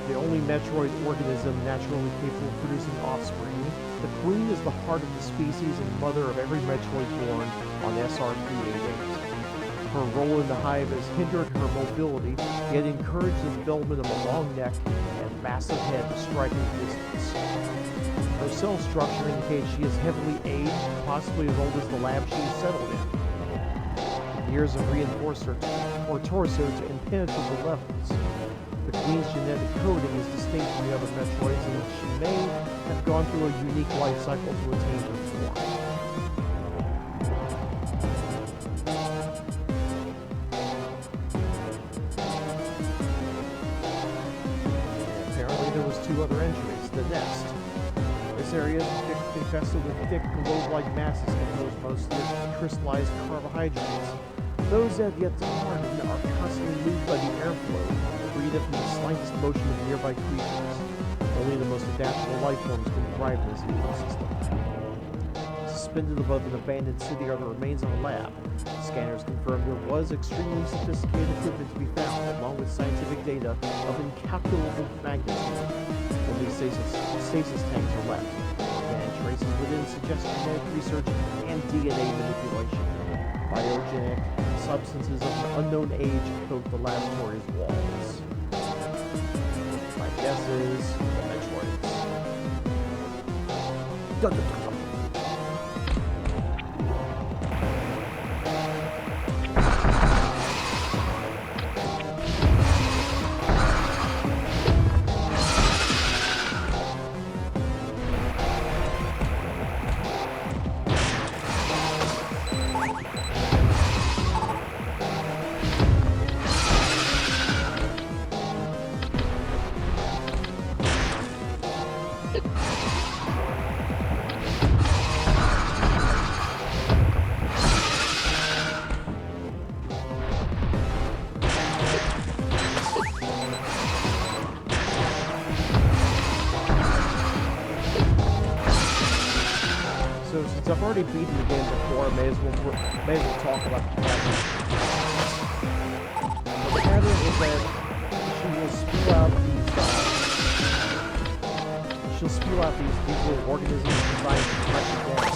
The only Metroid organism naturally capable of producing offspring, the queen is the heart of the species and mother of every Metroid born on SR-388. Her role in the hive has hindered her mobility, yet encouraged the development of a long neck and massive head to striking distance. Her cell structure indicates she is heavily aged, possibly as old as the lab she is settled in. Years have reinforced her torso to impenetrable levels. The queen's genetic coding is distinct from the other Metroids, and she may have gone through a unique life cycle to attain her form. And apparently there was two other entries. The nest. This area is infested with thick globe-like masses composed mostly of crystallized carbohydrates. Those that have yet to harden are constantly moved by the airflow, freed up from the slightest motion of nearby creatures. Only the most adaptable life forms can thrive in this ecosystem. Suspended above an abandoned city are the remains of a lab. Scanners confirm there was extremely sophisticated equipment to be found, along with scientific data of incalculable magnitude. Only stasis tanks are left, and traces within suggest genetic research and DNA manipulation. Biogenic substances of an unknown age coat the laboratory's walls. My guess is the Metroids. Dun, dun, dun. So since I've already beaten the game before, I may as well talk about the pattern. The pattern is that she will spew out these little organisms designed to protect the dead.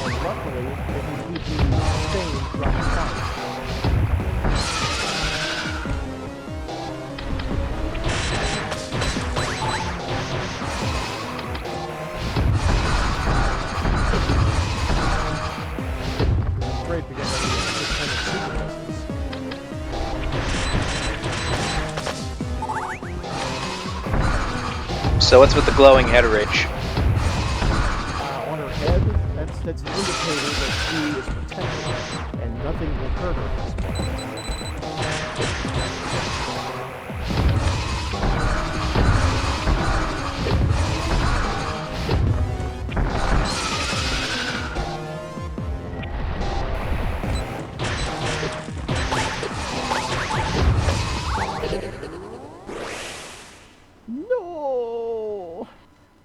And luckily, they can keep being sustained throughout the fight. Great because this kind of super lessons. So what's with the glowing head ridge? On her head, that's an indicator that she is protected, and nothing will hurt her at this point. No!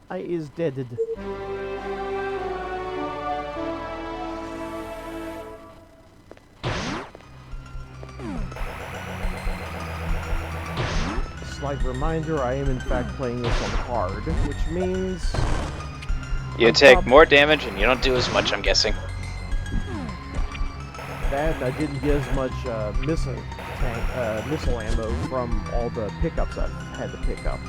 I is deaded. Slight reminder, I am in fact playing this on hard, which means... You take more damage and you don't do as much, I'm guessing. That I didn't get as much missile ammo from all the pickups I've had to pick up.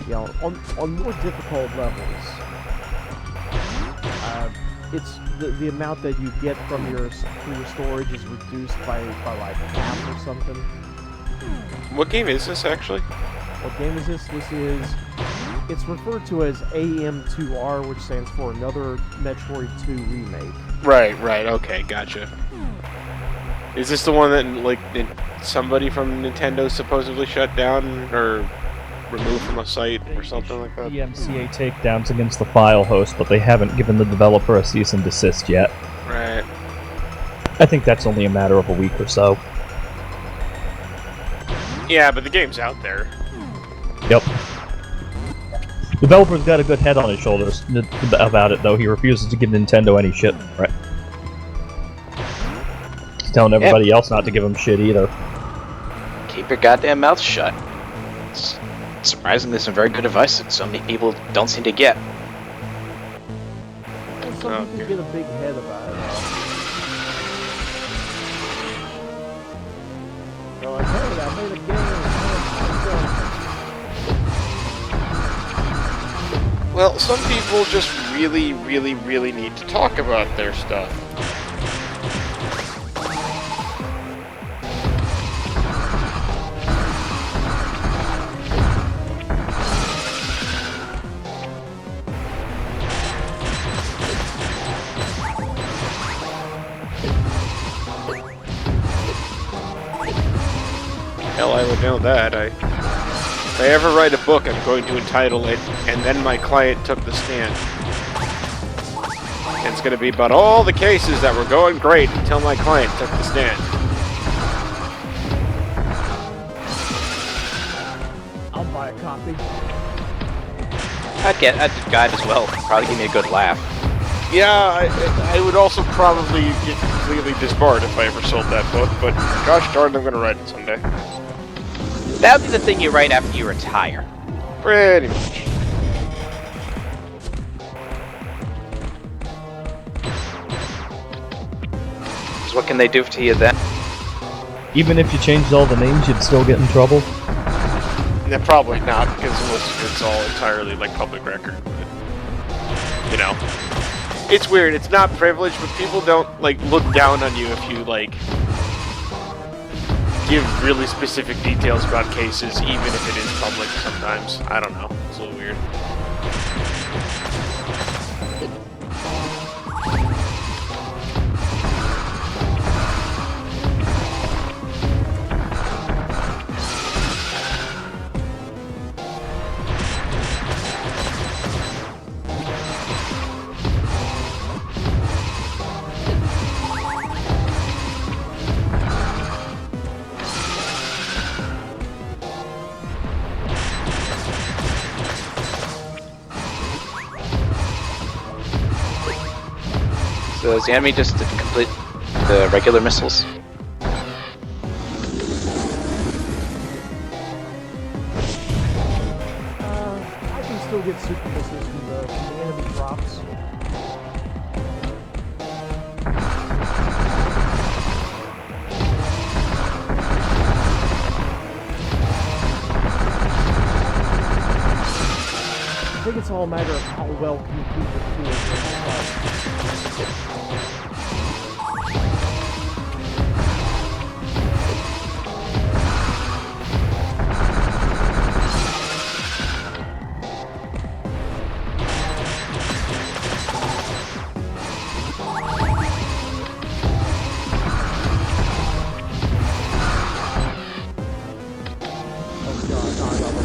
You know, on more difficult levels, it's the amount that you get from your storage is reduced by like half or something. What game is this actually? What game is this? It's referred to as AM2R, which stands for Another Metroid 2 Remake. Right, okay, gotcha. Is this the one that, like, somebody from Nintendo supposedly shut down, or removed from a site, or something like that? DMCA takedowns against the file host, but they haven't given the developer a cease and desist yet. Right. I think that's only a matter of a week or so. Yeah, but the game's out there. Yep. Developer's got a good head on his shoulders about it, though. He refuses to give Nintendo any shit, right? He's telling everybody else not to give him shit either. Keep your goddamn mouth shut. It's surprisingly some very good advice that so many people don't seem to get. Well, some people get a big head about it. So like, hey, I made a game. Well, some people just really, really, really need to talk about their stuff. Hell, I would know that. If I ever write a book, I'm going to entitle it, "And Then My Client Took the Stand." And it's going to be about all the cases that were going great until my client took the stand. I'll buy a copy. I'd guide as well. Probably give me a good laugh. Yeah, I would also probably get completely disbarred if I ever sold that book, but gosh darn, I'm going to write it someday. That would be the thing you write after you retire. Pretty much. So what can they do to you then? Even if you changed all the names, you'd still get in trouble. Yeah, probably not, because it's all entirely like public record. But, you know, it's weird. It's not privileged, but people don't like look down on you if you like give really specific details about cases, even if it is public. Sometimes I don't know. It's a little weird. So is the enemy just to complete the regular missiles? I can still get super missiles from the enemy drops. I think it's all a matter of how well can you keep your tools in the fight. Oh god, no, I got one.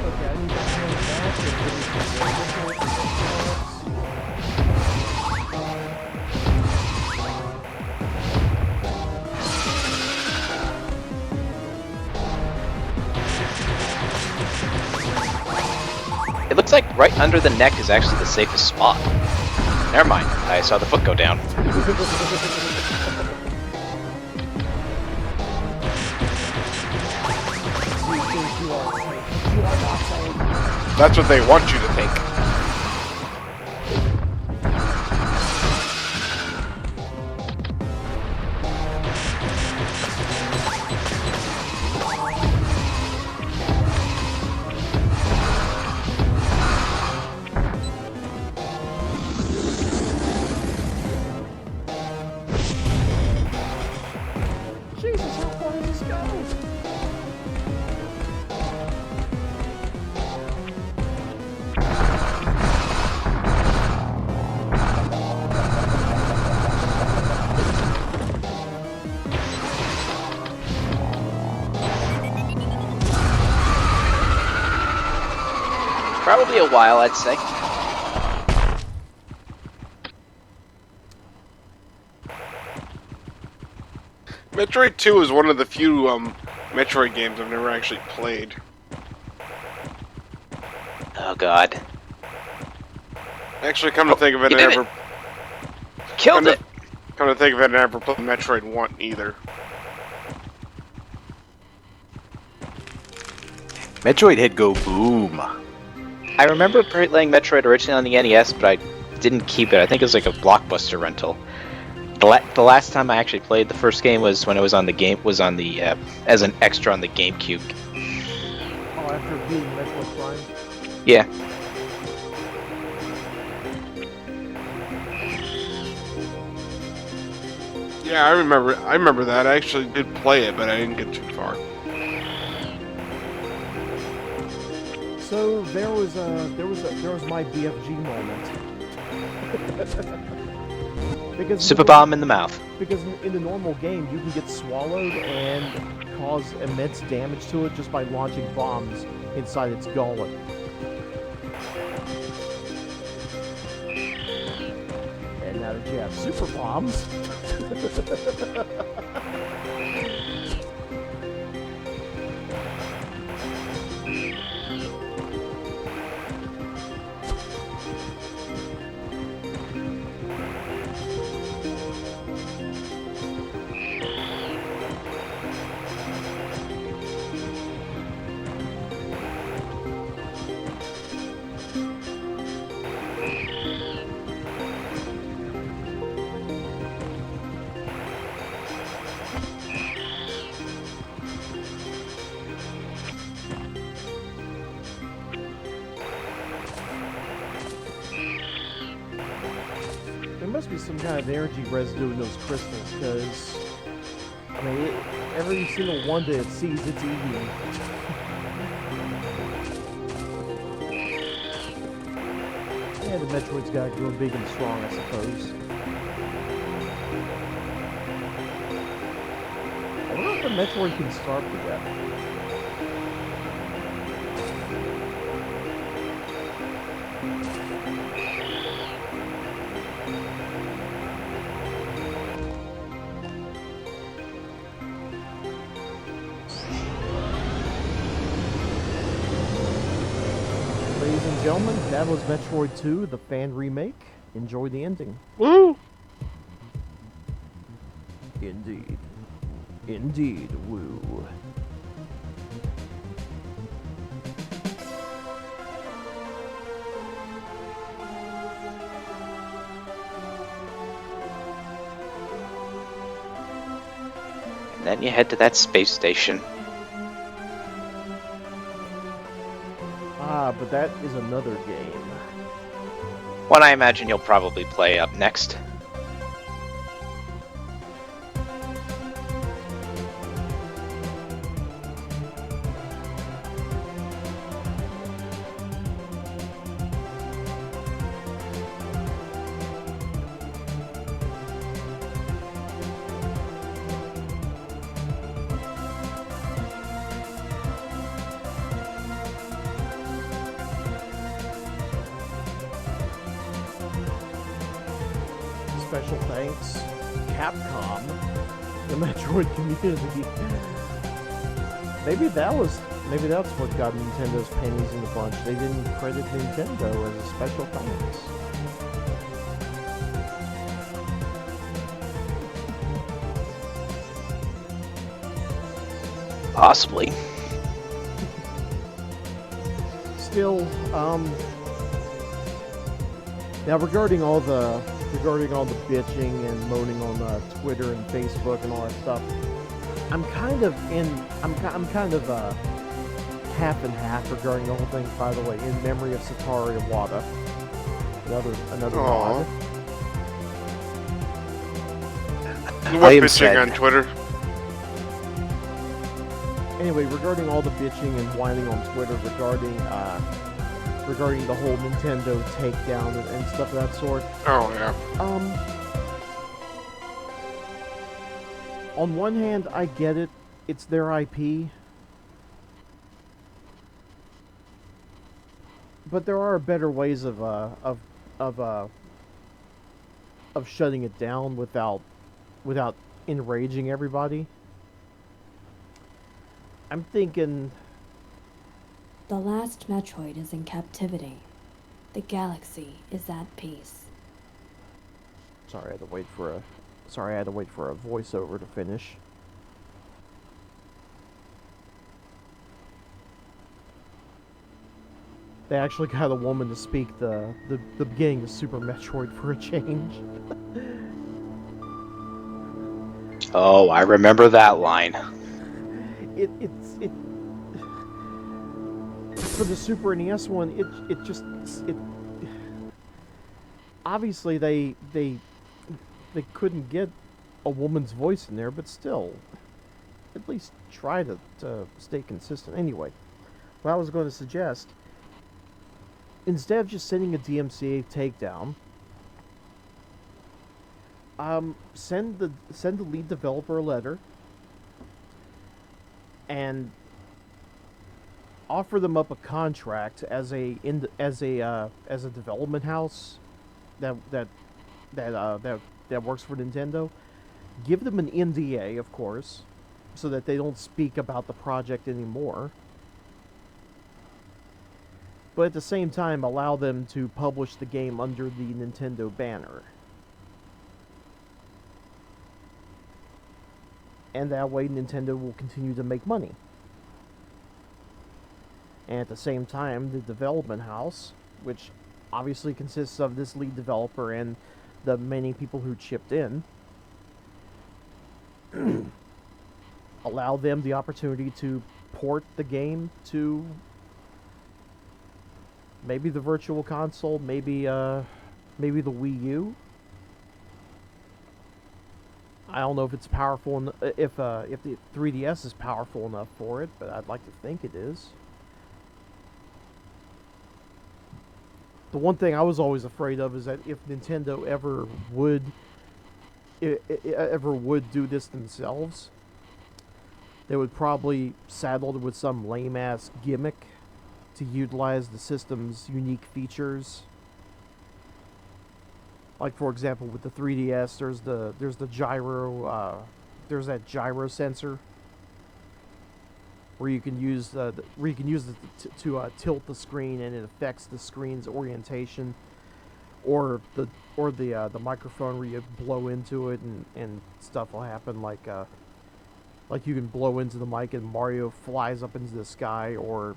Okay, I need to change that to It looks like right under the neck is actually the safest spot. Never mind, I saw the foot go down. That's what they want you to think. Jesus, how far does this go? Probably a while, I'd say. Metroid 2 is one of the few Metroid games I've never actually played. Oh god. Actually, come to think of it, You I did never. it. Killed it! Come to think of it, I never played Metroid 1 either. Metroid hit go boom. I remember playing Metroid originally on the NES, but I didn't keep it. I think it was like a Blockbuster rental. The last time I actually played the first game was when it was on the as an extra on the GameCube. Oh, after beating Metroid Prime? Yeah. Yeah, I remember that. I actually did play it, but I didn't get too far. So there was my BFG moment. Because Super bomb in the mouth. Because in the normal game, you can get swallowed and cause immense damage to it just by launching bombs inside its gullet. And now that you have super bombs, there must be some kind of energy residue in those crystals, because, I mean, every single one that it sees, it's eating. Yeah, the Metroid's gotta grow big and strong, I suppose. I wonder if the Metroid can starve to death. Ladies and gentlemen, that was Metroid 2, the fan remake. Enjoy the ending. Woo! Indeed. Indeed, woo. And then you head to that space station. Ah, but that is another game. One I imagine you'll probably play up next. Special thanks, Capcom, the Metroid community. Maybe that's what got Nintendo's pennies in the bunch. They didn't credit Nintendo as a special thanks. Possibly. Still, now regarding all the bitching and moaning on Twitter and Facebook and all that stuff, I'm kind of half and half regarding the whole thing. By the way, in memory of Satoru Iwata, another mod. What am bitching sad. on Twitter? Anyway, regarding all the bitching and whining on Twitter regarding the whole Nintendo takedown and stuff of that sort. Oh yeah. On one hand, I get it. It's their IP. but there are better ways of uh, of shutting it down without enraging everybody. I'm thinking. The last Metroid is in captivity. The galaxy is at peace. Sorry, I had to wait for a. Sorry, I had to wait for a voiceover to finish. They actually got a woman to speak the beginning of Super Metroid for a change. Oh, I remember that line. It for the Super NES one. It just it obviously they couldn't get a woman's voice in there, but still, at least try to stay consistent. Anyway, what I was going to suggest, instead of just sending a DMCA takedown, send the lead developer a letter and offer them up a contract as a development house that works for Nintendo. Give them an NDA, of course, so that they don't speak about the project anymore. But at the same time, allow them to publish the game under the Nintendo banner. And that way, Nintendo will continue to make money. And at the same time, the development house, which obviously consists of this lead developer and the many people who chipped in, allow them the opportunity to port the game to maybe the Virtual Console, maybe the Wii U. I don't know if it's powerful, if the 3DS is powerful enough for it, but I'd like to think it is. The one thing I was always afraid of is that if Nintendo ever would do this themselves, they would probably saddle it with some lame-ass gimmick to utilize the system's unique features. Like, for example, with the 3DS, there's the gyro, there's that gyro sensor where you can use it to tilt the screen, and it affects the screen's orientation, or the microphone where you blow into it and stuff will happen, like you can blow into the mic and Mario flies up into the sky, or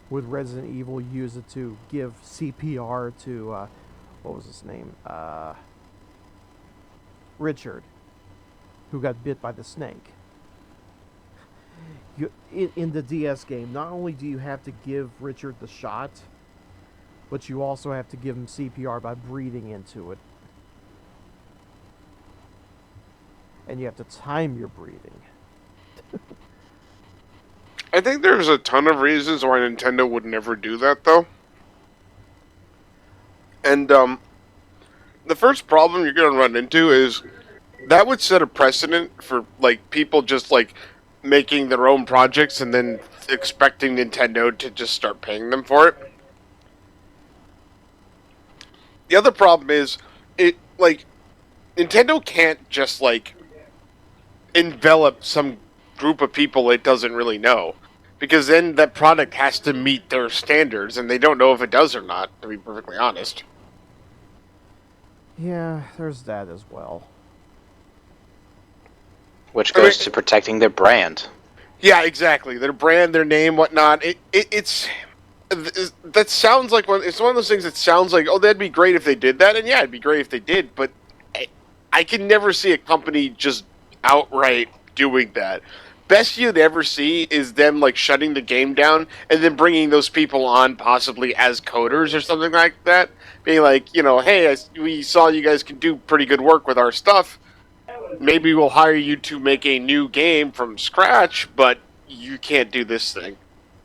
with Resident Evil, you use it to give CPR to what was his name? Richard, who got bit by the snake. In the DS game, not only do you have to give Richard the shot, but you also have to give him CPR by breathing into it. And you have to time your breathing. I think there's a ton of reasons why Nintendo would never do that, though. And the first problem you're going to run into is that would set a precedent for like people just like making their own projects and then expecting Nintendo to just start paying them for it. The other problem is Nintendo can't just like envelop some group of people it doesn't really know, because then that product has to meet their standards, and they don't know if it does or not, to be perfectly honest. Yeah, there's that as well. Which goes to protecting their brand. Yeah, exactly. Their brand, their name, whatnot. That sounds like it's one of those things that sounds like, oh, that'd be great if they did that, and yeah, it'd be great if they did, but I can never see a company just outright doing that. Best you'd ever see is them like shutting the game down and then bringing those people on possibly as coders or something like that, being like, hey, we saw you guys can do pretty good work with our stuff. Maybe we'll hire you to make a new game from scratch, but you can't do this thing.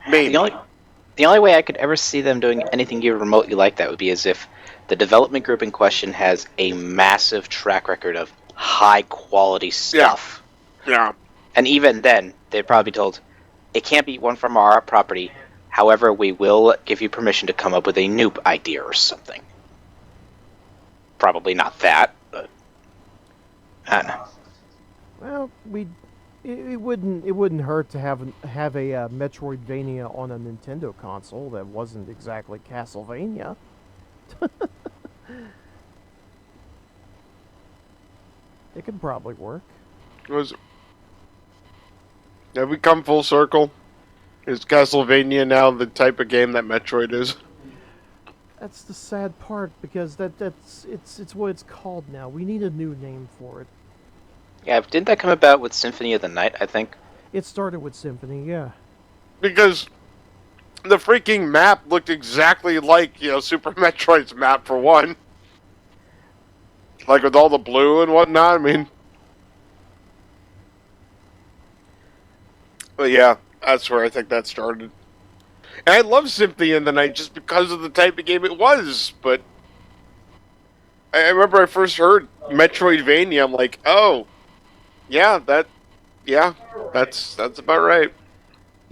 Maybe. The only way I could ever see them doing anything even remotely like that would be as if the development group in question has a massive track record of high quality stuff. Yeah. And even then, they'd probably be told, it can't be one from our property. However, we will give you permission to come up with a new idea or something. Probably not that, but I don't know. Well, it wouldn't hurt to have a Metroidvania on a Nintendo console that wasn't exactly Castlevania. It could probably work. Have we come full circle? Is Castlevania now the type of game that Metroid is? That's the sad part, because it's what it's called now. We need a new name for it. Yeah, didn't that come about with Symphony of the Night, I think? It started with Symphony, yeah. Because the freaking map looked exactly like, Super Metroid's map, for one. Like, with all the blue and whatnot, I mean... But yeah, that's where I think that started. And I love Symphony of the Night just because of the type of game it was, but... I remember I first heard Metroidvania, I'm like, oh... Yeah, that's about right.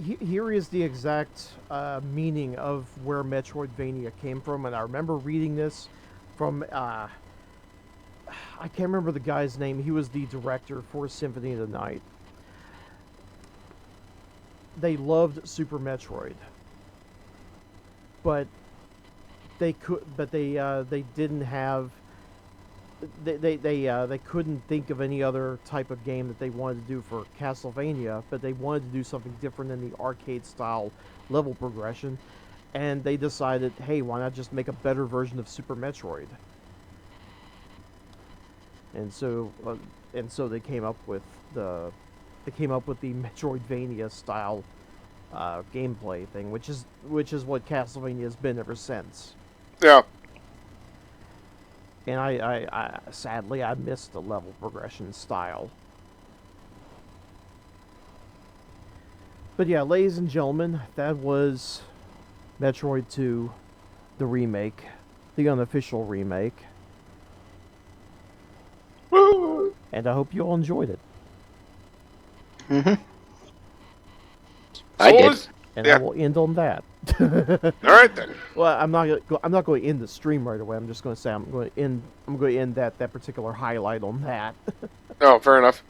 Here is the exact meaning of where Metroidvania came from, and I remember reading this from, I can't remember the guy's name. He was the director for Symphony of the Night. They loved Super Metroid, but they didn't have. They couldn't think of any other type of game that they wanted to do for Castlevania, but they wanted to do something different than the arcade style level progression, and they decided, hey, why not just make a better version of Super Metroid? And so they came up with the Metroidvania style gameplay thing, which is what Castlevania has been ever since. Yeah. And I sadly, I missed the level progression style. But yeah, ladies and gentlemen, that was Metroid 2, the remake, the unofficial remake. Woo! And I hope you all enjoyed it. Mm-hmm. I did. And Yeah. I will end on that. All right then. Well, I'm not going to end the stream right away. I'm just going to say I'm going to end that particular highlight on that. Oh, fair enough.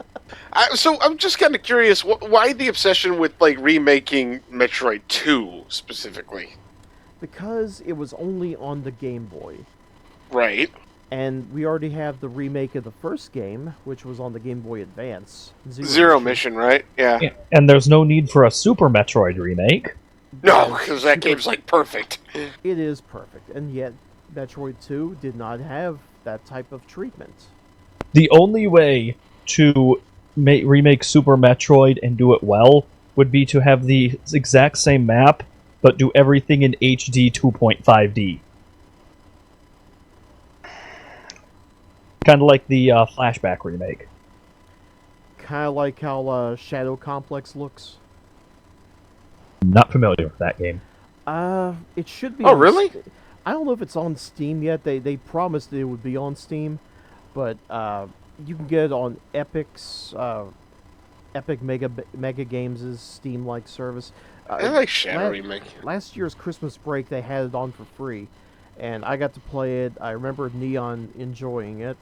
So I'm just kind of curious, why the obsession with like remaking Metroid 2 specifically? Because it was only on the Game Boy. Right. And we already have the remake of the first game, which was on the Game Boy Advance. Zero Mission, right? Yeah. Yeah, and there's no need for a Super Metroid remake. No, because that game's like perfect. It is perfect, and yet Metroid 2 did not have that type of treatment. The only way to remake Super Metroid and do it well would be to have the exact same map, but do everything in HD 2.5D. Kind of like the Flashback remake. Kind of like how Shadow Complex looks. Not familiar with that game. It should be. Oh, really? I don't know if it's on Steam yet. They promised it would be on Steam, but you can get it on Epic's Epic Mega Games' Steam-like service. I like Shadow Remake. Last year's Christmas break, they had it on for free, and I got to play it. I remember Neon enjoying it.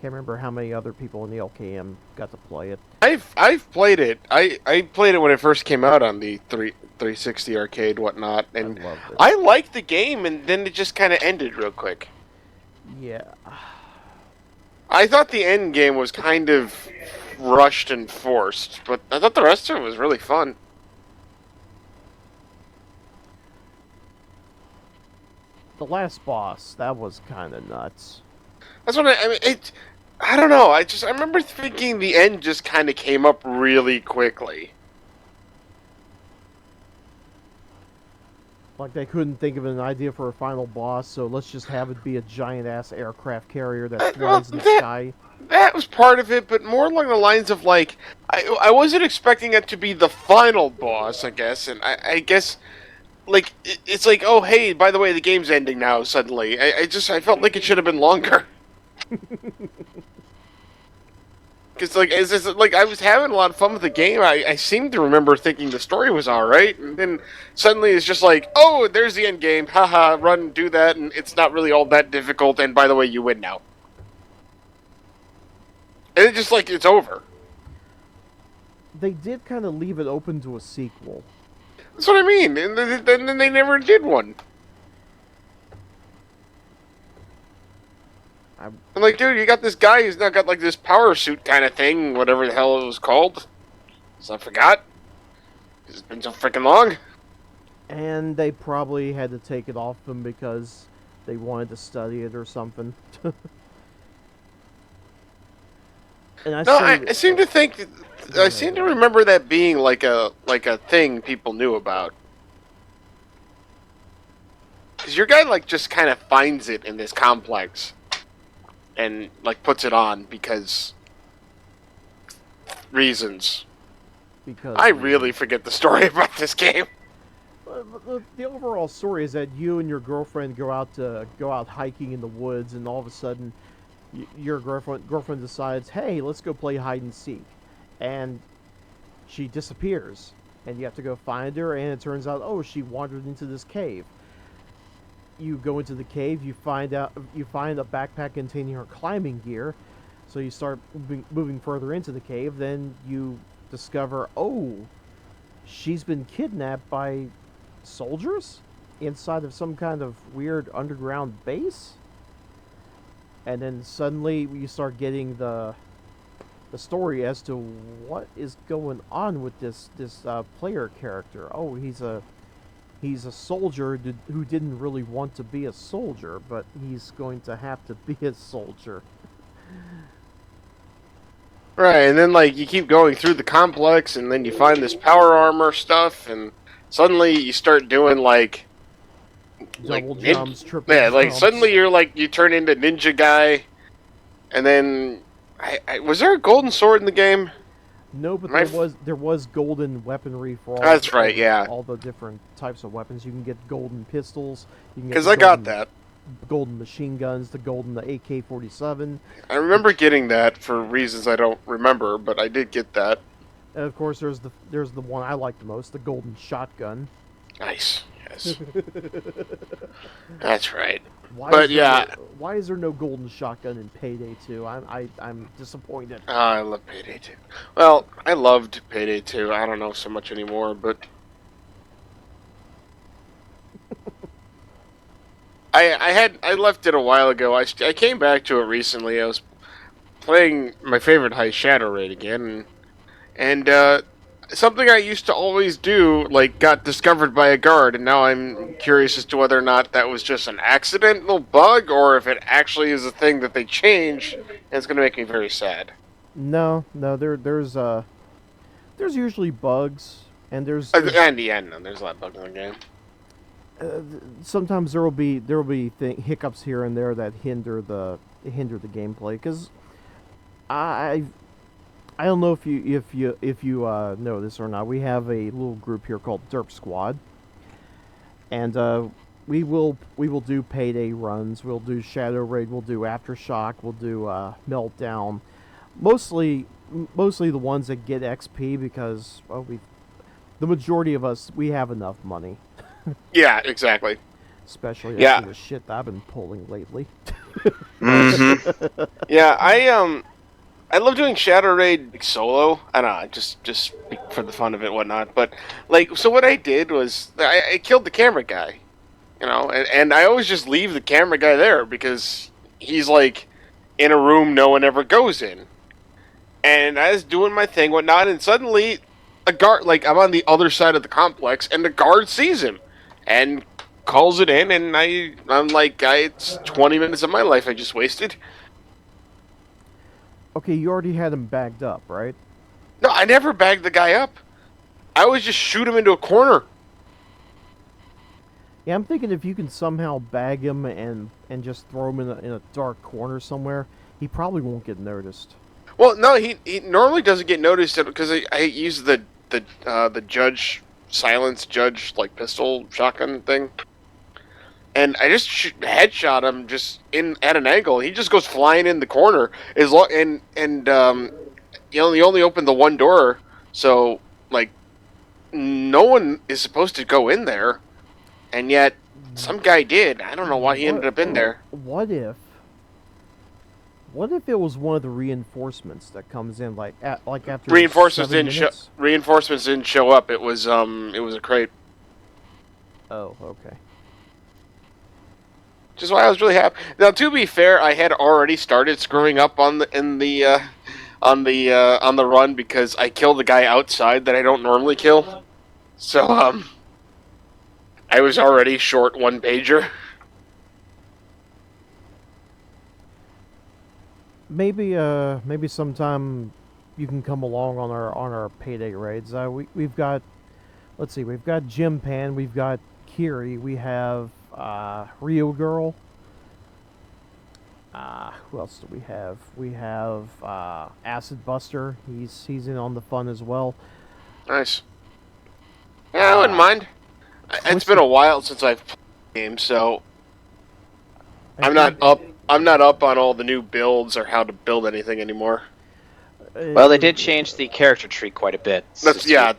Can't remember how many other people in the LKM got to play it. I've played it. I played it when it first came out on the 360 arcade, whatnot, and I loved it. I liked the game, and then it just kind of ended real quick. Yeah. I thought the end game was kind of rushed and forced, but I thought the rest of it was really fun. The last boss, that was kind of nuts. That's what I mean. I don't know. I remember thinking the end just kind of came up really quickly. Like they couldn't think of an idea for a final boss, so let's just have it be a giant-ass aircraft carrier that flies in the sky. That was part of it, but more along the lines of like, I wasn't expecting it to be the final boss, I guess, and I guess, like, it's like, oh hey, by the way, the game's ending now suddenly. I felt like it should have been longer. Because like, it's just, like I was having a lot of fun with the game. I seem to remember thinking the story was all right, and then suddenly it's just like, oh, there's the end game. Haha, run, do that, and it's not really all that difficult. And by the way, you win now. And it's just like it's over. They did kind of leave it open to a sequel. That's what I mean. And then they never did one. I'm like, dude, you got this guy who's now got like this power suit kind of thing, whatever the hell it was called. So I forgot. It's been so freaking long. And they probably had to take it off them because they wanted to study it or something. And I seem to think, I seem to remember that being like a thing people knew about. Because your guy like just kind of finds it in this complex. And like puts it on because reasons. Because I really forget the story about this game. The overall story is that you and your girlfriend go out hiking in the woods, and all of a sudden, your girlfriend decides, hey, let's go play hide and seek, and she disappears, and you have to go find her, and it turns out, oh, she wandered into this cave. You go into the cave, you find a backpack containing her climbing gear, so you start moving further into the cave. Then you discover, oh, she's been kidnapped by soldiers inside of some kind of weird underground base. And then suddenly you start getting the story as to what is going on with this player character. Oh, he's a soldier who didn't really want to be a soldier, but he's going to have to be a soldier. Right, and then like you keep going through the complex, and then you find this power armor stuff, and suddenly you start doing like Double jumps, triple yeah, jumps. like suddenly you turn into ninja guy, and then was there a golden sword in the game? No, but there was golden weaponry for all. That's right, yeah. All the different types of weapons. You can get golden pistols. Because I got that. Golden machine guns, the AK-47. I remember getting that for reasons I don't remember, but I did get that. And of course, there's the one I like the most, the golden shotgun. Nice. Yes. That's right. Why is there no golden shotgun in Payday 2? I'm disappointed. I love Payday 2. Well, I loved Payday 2. I don't know so much anymore, but I left it a while ago. I came back to it recently. I was playing my favorite High Shadow Raid again, and something I used to always do, like, got discovered by a guard, and now I'm curious as to whether or not that was just an accidental bug, or if it actually is a thing that they changed, and it's going to make me very sad. No, there's usually bugs, and there's There's a lot of bugs in the game. Sometimes there will be hiccups here and there that hinder the gameplay, because I don't know if you know this or not. We have a little group here called Derp Squad, and we will do Payday runs. We'll do Shadow Raid. We'll do Aftershock. We'll do Meltdown. Mostly the ones that get XP because the majority of us, we have enough money. Yeah, exactly. Especially after the shit that I've been pulling lately. Mm-hmm. Yeah, I love doing Shadow Raid like, solo. I don't know, just for the fun of it and whatnot. But like, so what I did was I killed the camera guy, you know, and I always just leave the camera guy there because he's like in a room no one ever goes in. And I was doing my thing, whatnot, and suddenly a guard, like I'm on the other side of the complex, and the guard sees him and calls it in, and I'm like, it's 20 minutes of my life I just wasted. Okay, you already had him bagged up, right? No, I never bagged the guy up. I always just shoot him into a corner. Yeah, I'm thinking if you can somehow bag him and just throw him in a dark corner somewhere, he probably won't get noticed. Well, no, he normally doesn't get noticed because I use the silence judge like pistol shotgun thing, and I just headshot him just at an angle. He just goes flying in the corner. you only open the one door, so like no one is supposed to go in there, and yet some guy did. I don't know why he ended up in there. What if? What if it was one of the reinforcements that comes in like after Reinforcements 7 didn't minutes? Reinforcements didn't show up. It was a crate. Oh, okay. Which is why I was really happy. Now, to be fair, I had already started screwing up on the run because I killed the guy outside that I don't normally kill. So I was already short one pager. Maybe sometime you can come along on our payday raids. We've got, let's see, we've got Jim Pan, we've got Kiri, we have Rio Girl. Who else do we have? We have Acid Buster. He's in on the fun as well. Nice. Yeah, I wouldn't mind. It's been a while since I've played the game, so I'm not up on all the new builds or how to build anything anymore. Well, they did change the character tree quite a bit. Yeah.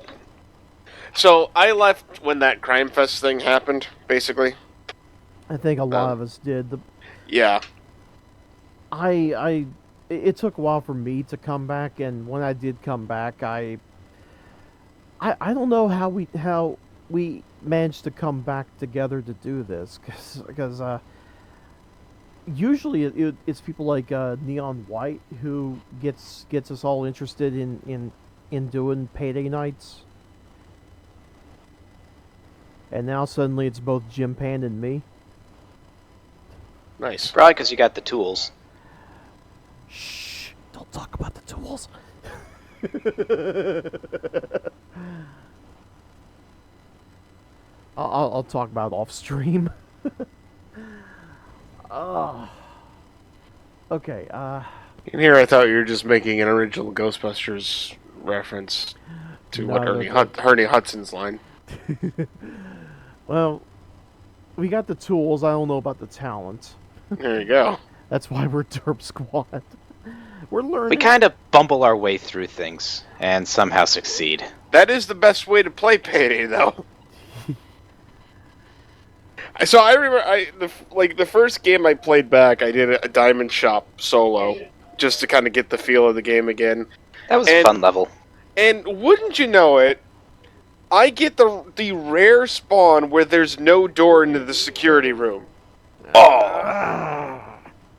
So I left when that Crime Fest thing happened, basically. I think a lot of us did. Yeah. It took a while for me to come back, and when I did come back, I don't know how we managed to come back together to do this, because usually it's people like Neon White who gets us all interested in doing payday nights, and now suddenly it's both Jim Pan and me. Nice. Probably because you got the tools. Shh! Don't talk about the tools. I'll talk about it off stream. Okay. In here, I thought you were just making an original Ghostbusters reference to what Ernie Hudson's line. Well, we got the tools. I don't know about the talent. There you go. That's why we're Derp Squad. We're learning. We kind of bumble our way through things and somehow succeed. That is the best way to play Payday, though. So I remember, the first game I played back, I did a Diamond Shop solo, just to kind of get the feel of the game again. That was a fun level. And wouldn't you know it, I get the rare spawn where there's no door into the security room. Oh.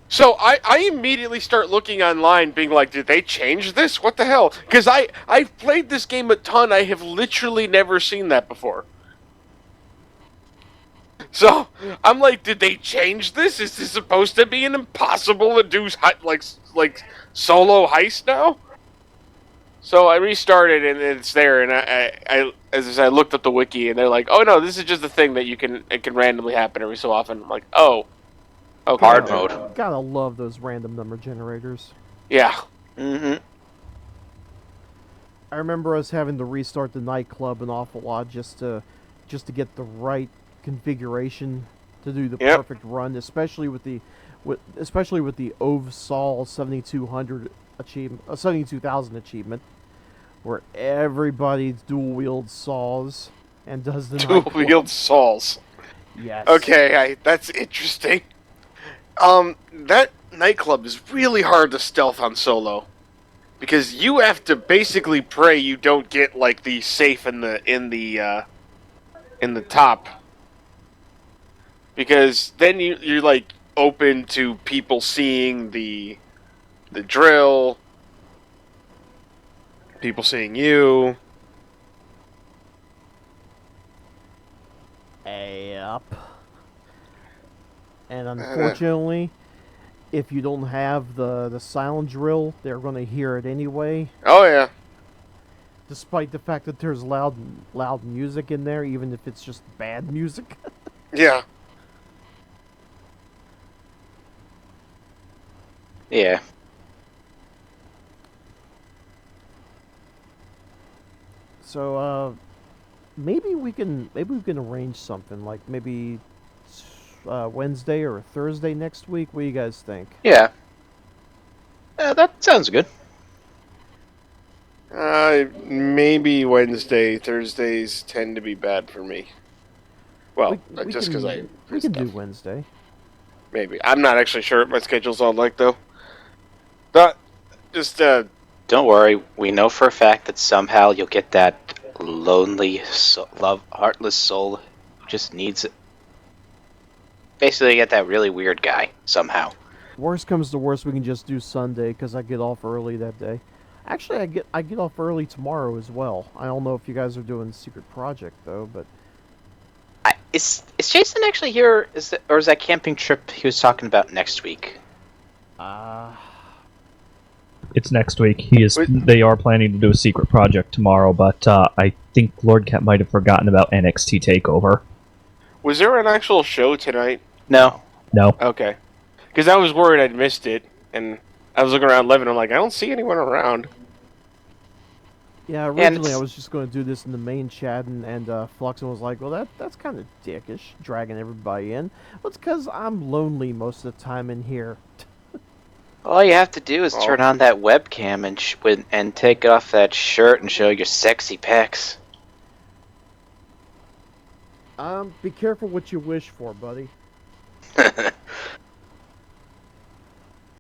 So I immediately start looking online, being like, did they change this? What the hell? Because I've played this game a ton. I have literally never seen that before. So I'm like, did they change this? Is this supposed to be an impossible to do like solo heist now? So I restarted and it's there, and I looked up the wiki and they're like, oh no, this is just a thing that it can randomly happen every so often. I'm like, oh. Okay. Hard mode. Gotta love those random number generators. Yeah. Mm-hmm. I remember us having to restart the nightclub an awful lot just to get the right configuration to do the perfect run, especially with the OVSOL 7200 achievement, 72,000 achievement, where everybody's dual wield saws and does the dual wield saws. Yes. Okay, that's interesting. That nightclub is really hard to stealth on solo, because you have to basically pray you don't get like the safe in the top, because then you're like open to people seeing the drill, people seeing you. Yep. And unfortunately, if you don't have the silent drill, they're going to hear it anyway. Oh yeah. Despite the fact that there's loud music in there, even if it's just bad music. Yeah. Yeah. So maybe we can arrange something like maybe Wednesday or Thursday next week. What do you guys think? Yeah. That sounds good. Maybe Wednesday. Thursdays tend to be bad for me. Well, We just because I we can do stuff. Wednesday. Maybe. I'm not actually sure what my schedule's all like, though. But, just, Don't worry, we know for a fact that somehow you'll get that lonely, heartless soul who just needs it. Basically, get that really weird guy somehow. Worst comes to worst, we can just do Sunday because I get off early that day. Actually, I get off early tomorrow as well. I don't know if you guys are doing Secret Project though, but Is Jason actually here? Or is that camping trip he was talking about next week? uh It's next week. They are planning to do a secret project tomorrow, but I think Lord Cat might have forgotten about NXT Takeover. was there an actual show tonight? No. No. Okay. Because I was worried I'd missed it, and I was looking around 11, I'm like, I don't see anyone around. yeah. Originally, I was just going to do this in the main chat, and Fluxen was like, "Well, that's kind of dickish, dragging everybody in." Well, it's because I'm lonely most of the time in here. All you have to do is turn on that webcam and take off that shirt and show your sexy pecs. Be careful what you wish for, buddy.